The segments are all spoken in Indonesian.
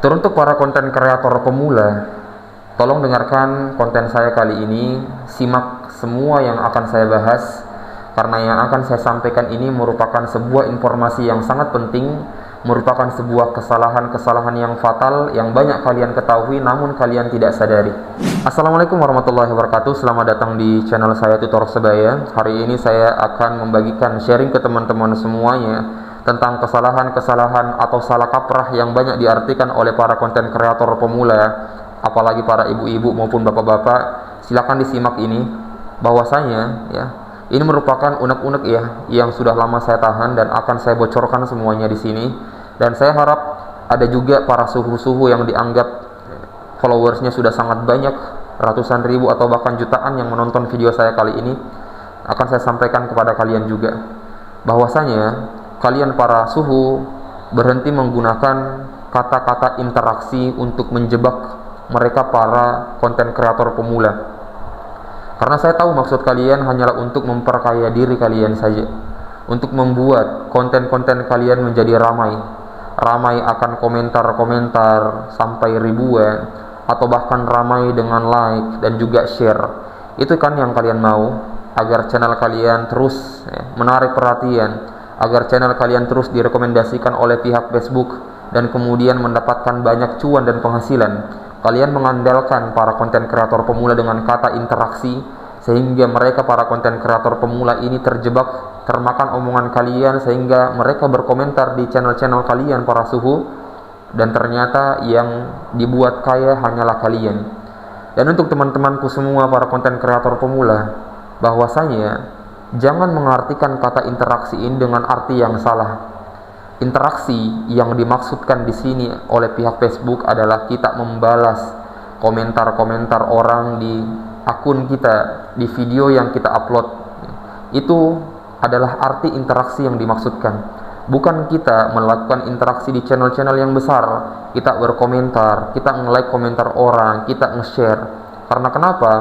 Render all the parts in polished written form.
Teruntuk para konten kreator pemula, tolong dengarkan konten saya kali ini, simak semua yang akan saya bahas, karena yang akan saya sampaikan ini merupakan sebuah informasi yang sangat penting, merupakan sebuah kesalahan-kesalahan yang fatal yang banyak kalian ketahui namun kalian tidak sadari. Assalamualaikum warahmatullahi wabarakatuh. Selamat datang di channel saya Tutor Sebaya. Hari ini saya akan membagikan sharing ke teman-teman semuanya tentang kesalahan-kesalahan atau salah kaprah yang banyak diartikan oleh para konten kreator pemula, apalagi para ibu-ibu maupun bapak-bapak. Silakan disimak ini, bahwasanya ini merupakan unek-unek yang sudah lama saya tahan dan akan saya bocorkan semuanya di sini. Dan saya harap ada juga para suhu-suhu yang dianggap followersnya sudah sangat banyak, ratusan ribu atau bahkan jutaan yang menonton video saya kali ini, akan saya sampaikan kepada kalian juga bahwasanya kalian para suhu berhenti menggunakan kata-kata interaksi untuk menjebak mereka para konten kreator pemula. Karena saya tahu maksud kalian hanyalah untuk memperkaya diri kalian saja, untuk membuat konten-konten kalian menjadi ramai akan komentar-komentar sampai ribuan, atau bahkan ramai dengan like dan juga share. Itu kan yang kalian mau, agar channel kalian terus menarik perhatian, agar channel kalian terus direkomendasikan oleh pihak Facebook dan kemudian mendapatkan banyak cuan dan penghasilan. Kalian mengandalkan para konten kreator pemula dengan kata interaksi, sehingga mereka para konten kreator pemula ini terjebak, termakan omongan kalian, sehingga mereka berkomentar di channel-channel kalian para suhu, dan ternyata yang dibuat kaya hanyalah kalian. Dan untuk teman-temanku semua para konten kreator pemula, bahwasanya jangan mengartikan kata interaksi ini dengan arti yang salah. Interaksi yang dimaksudkan di sini oleh pihak Facebook adalah kita membalas komentar-komentar orang di akun kita, di video yang kita upload. Itu adalah arti interaksi yang dimaksudkan. Bukan kita melakukan interaksi di channel-channel yang besar, kita berkomentar, kita nge-like komentar orang, kita nge-share. Karena kenapa?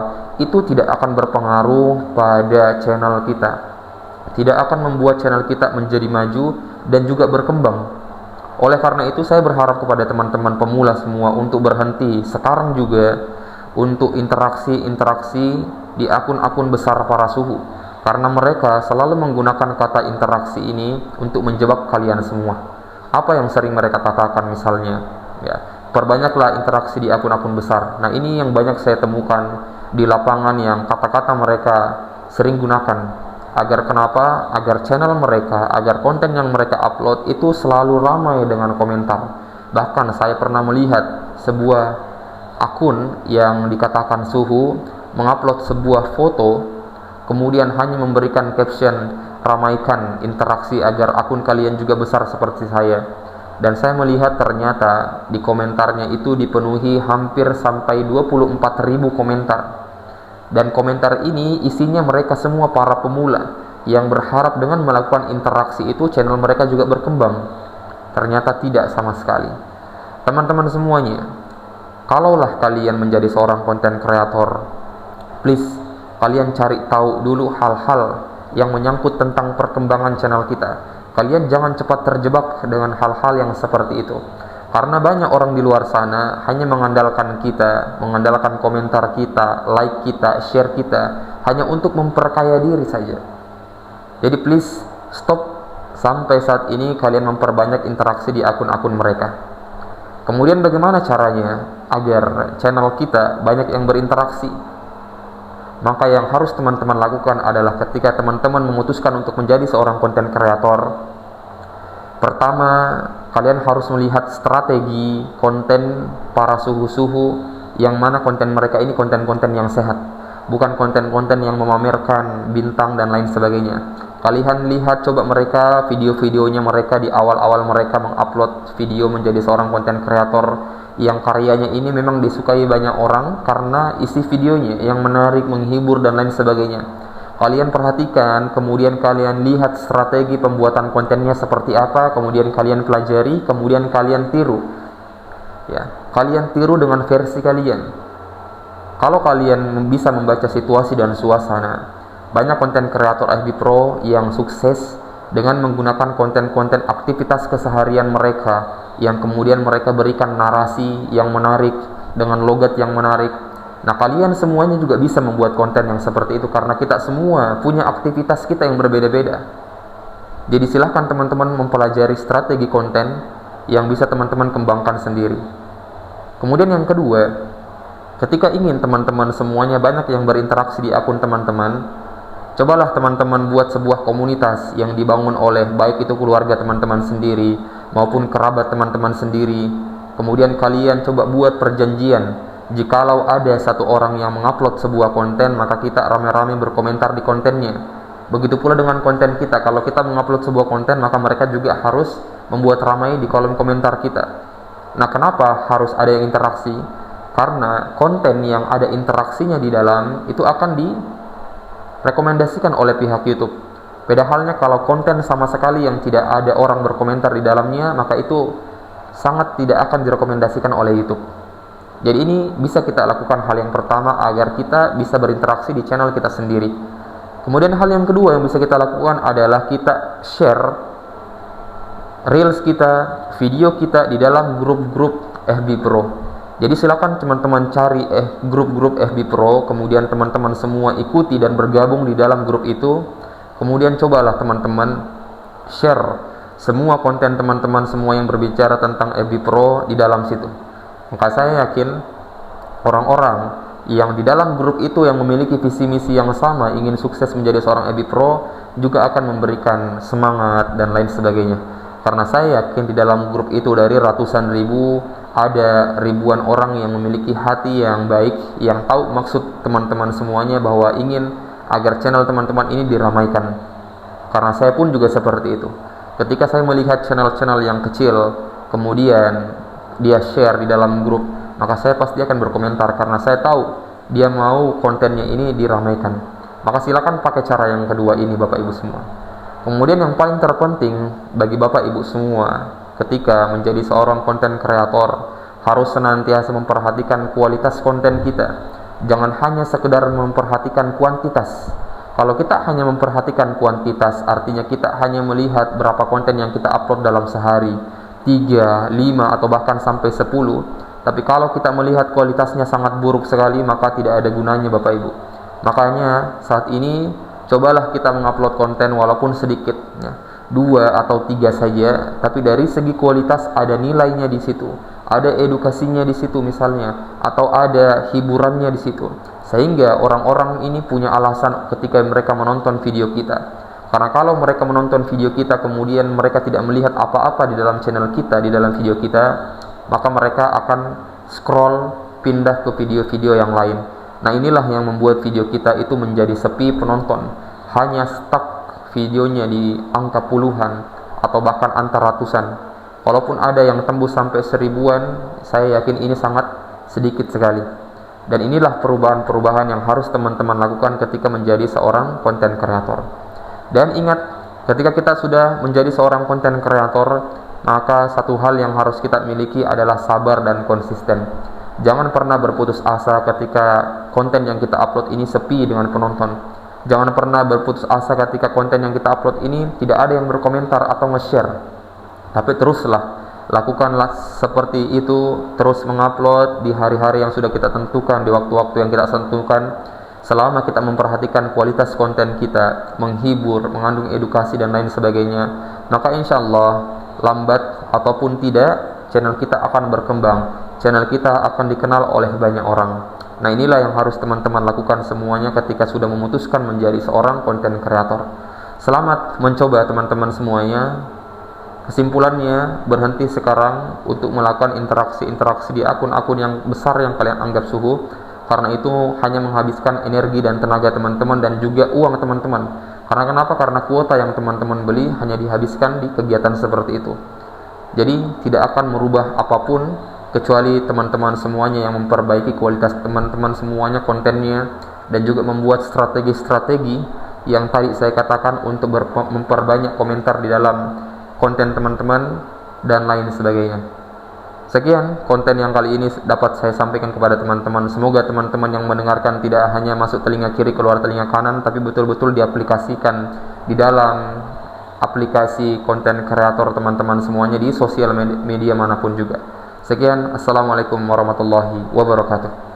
Itu tidak akan berpengaruh pada channel kita, tidak akan membuat channel kita menjadi maju dan juga berkembang. Oleh karena itu saya berharap kepada teman-teman pemula semua untuk berhenti sekarang juga untuk interaksi di akun-akun besar para suhu, karena mereka selalu menggunakan kata interaksi ini untuk menjebak kalian semua. Apa yang sering mereka katakan misalnya, perbanyaklah interaksi di akun-akun besar. Nah, ini yang banyak saya temukan di lapangan yang kata-kata mereka sering gunakan. Agar kenapa? Agar channel mereka, agar konten yang mereka upload itu selalu ramai dengan komentar. Bahkan saya pernah melihat sebuah akun yang dikatakan suhu mengupload sebuah foto, kemudian hanya memberikan caption, ramaikan interaksi agar akun kalian juga besar seperti saya. Dan saya melihat ternyata di komentarnya itu dipenuhi hampir sampai 24.000 komentar. Dan komentar ini isinya mereka semua para pemula yang berharap dengan melakukan interaksi itu channel mereka juga berkembang. Ternyata tidak sama sekali. Teman-teman semuanya, kalaulah kalian menjadi seorang konten kreator, please kalian cari tahu dulu hal-hal yang menyangkut tentang perkembangan channel kita. Kalian jangan cepat terjebak dengan hal-hal yang seperti itu. Karena banyak orang di luar sana hanya mengandalkan kita, mengandalkan komentar kita, like kita, share kita, hanya untuk memperkaya diri saja. Jadi please stop sampai saat ini kalian memperbanyak interaksi di akun-akun mereka. Kemudian bagaimana caranya agar channel kita banyak yang berinteraksi? Maka yang harus teman-teman lakukan adalah ketika teman-teman memutuskan untuk menjadi seorang konten kreator, pertama, kalian harus melihat strategi konten para suhu-suhu, yang mana konten mereka ini konten-konten yang sehat, bukan konten-konten yang memamerkan bintang dan lain sebagainya. Kalian lihat coba mereka, video-videonya mereka di awal-awal mereka mengupload video menjadi seorang konten kreator yang karyanya ini memang disukai banyak orang karena isi videonya yang menarik, menghibur dan lain sebagainya. Kalian perhatikan, kemudian kalian lihat strategi pembuatan kontennya seperti apa, kemudian kalian pelajari, kemudian kalian tiru. Kalian tiru dengan versi kalian. Kalau kalian bisa membaca situasi dan suasana, banyak konten kreator FB Pro yang sukses dengan menggunakan konten-konten aktivitas keseharian mereka yang kemudian mereka berikan narasi yang menarik dengan logat yang menarik. Nah, kalian semuanya juga bisa membuat konten yang seperti itu karena kita semua punya aktivitas kita yang berbeda-beda. Jadi silahkan teman-teman mempelajari strategi konten yang bisa teman-teman kembangkan sendiri. Kemudian yang kedua, ketika ingin teman-teman semuanya banyak yang berinteraksi di akun teman-teman, cobalah teman-teman buat sebuah komunitas yang dibangun oleh baik itu keluarga teman-teman sendiri maupun kerabat teman-teman sendiri. Kemudian kalian coba buat perjanjian, jikalau ada satu orang yang mengupload sebuah konten, maka kita rame-rame berkomentar di kontennya. Begitu pula dengan konten kita, kalau kita mengupload sebuah konten, maka mereka juga harus membuat ramai di kolom komentar kita. Nah, kenapa harus ada yang interaksi? Karena konten yang ada interaksinya di dalam itu akan direkomendasikan oleh pihak YouTube. Beda halnya kalau konten sama sekali yang tidak ada orang berkomentar di dalamnya, maka itu sangat tidak akan direkomendasikan oleh YouTube. Jadi ini bisa kita lakukan hal yang pertama agar kita bisa berinteraksi di channel kita sendiri. Kemudian hal yang kedua yang bisa kita lakukan adalah kita share reels kita, video kita di dalam grup-grup FB Pro. Jadi silakan teman-teman cari grup-grup FB Pro, kemudian teman-teman semua ikuti dan bergabung di dalam grup itu. Kemudian cobalah teman-teman share semua konten teman-teman semua yang berbicara tentang FB Pro di dalam situ. Maka saya yakin orang-orang yang di dalam grup itu yang memiliki visi misi yang sama, ingin sukses menjadi seorang FB Pro, juga akan memberikan semangat dan lain sebagainya. Karena saya yakin di dalam grup itu dari ratusan ribu ada ribuan orang yang memiliki hati yang baik, yang tahu maksud teman-teman semuanya bahwa ingin agar channel teman-teman ini diramaikan. Karena saya pun juga seperti itu. Ketika saya melihat channel-channel yang kecil kemudian dia share di dalam grup, maka saya pasti akan berkomentar karena saya tahu dia mau kontennya ini diramaikan. Maka silakan pakai cara yang kedua ini Bapak Ibu semua. Kemudian yang paling terpenting bagi Bapak Ibu semua ketika menjadi seorang konten kreator, harus senantiasa memperhatikan kualitas konten kita. Jangan hanya sekedar memperhatikan kuantitas. Kalau kita hanya memperhatikan kuantitas, artinya kita hanya melihat berapa konten yang kita upload dalam sehari, 3, 5, atau bahkan sampai 10. Tapi kalau kita melihat kualitasnya sangat buruk sekali, maka tidak ada gunanya Bapak Ibu. Makanya saat ini cobalah kita mengupload konten walaupun sedikit, 2 atau 3 saja, tapi dari segi kualitas ada nilainya di situ, ada edukasinya di situ misalnya, atau ada hiburannya di situ, sehingga orang-orang ini punya alasan ketika mereka menonton video kita. Karena kalau mereka menonton video kita kemudian mereka tidak melihat apa-apa di dalam channel kita, di dalam video kita, maka mereka akan scroll pindah ke video-video yang lain. Nah, inilah yang membuat video kita itu menjadi sepi penonton, hanya stuck videonya di angka puluhan atau bahkan angka ratusan. Walaupun ada yang tembus sampai 1000-an, saya yakin ini sangat sedikit sekali. Dan inilah perubahan-perubahan yang harus teman-teman lakukan ketika menjadi seorang konten kreator. Dan ingat, ketika kita sudah menjadi seorang konten kreator, maka satu hal yang harus kita miliki adalah sabar dan konsisten. Jangan pernah berputus asa ketika konten yang kita upload ini sepi dengan penonton. Jangan pernah berputus asa ketika konten yang kita upload ini tidak ada yang berkomentar atau nge-share. Tapi teruslah, lakukanlah seperti itu, terus mengupload di hari-hari yang sudah kita tentukan, di waktu-waktu yang kita tentukan. Selama kita memperhatikan kualitas konten kita, menghibur, mengandung edukasi dan lain sebagainya, maka insya Allah lambat ataupun tidak, channel kita akan berkembang, channel kita akan dikenal oleh banyak orang. Nah, inilah yang harus teman-teman lakukan semuanya ketika sudah memutuskan menjadi seorang konten kreator. Selamat mencoba teman-teman semuanya. Kesimpulannya, berhenti sekarang untuk melakukan interaksi-interaksi di akun-akun yang besar yang kalian anggap suhu, karena itu hanya menghabiskan energi dan tenaga teman-teman dan juga uang teman-teman. Karena kenapa? Karena kuota yang teman-teman beli hanya dihabiskan di kegiatan seperti itu. Jadi tidak akan merubah apapun kecuali teman-teman semuanya yang memperbaiki kualitas teman-teman semuanya kontennya, dan juga membuat strategi-strategi yang tadi saya katakan untuk memperbanyak komentar di dalam konten teman-teman dan lain sebagainya. Sekian konten yang kali ini dapat saya sampaikan kepada teman-teman. Semoga teman-teman yang mendengarkan tidak hanya masuk telinga kiri keluar telinga kanan, tapi betul-betul diaplikasikan di dalam aplikasi konten kreator teman-teman semuanya di sosial media manapun juga. Sekian, assalamualaikum warahmatullahi wabarakatuh.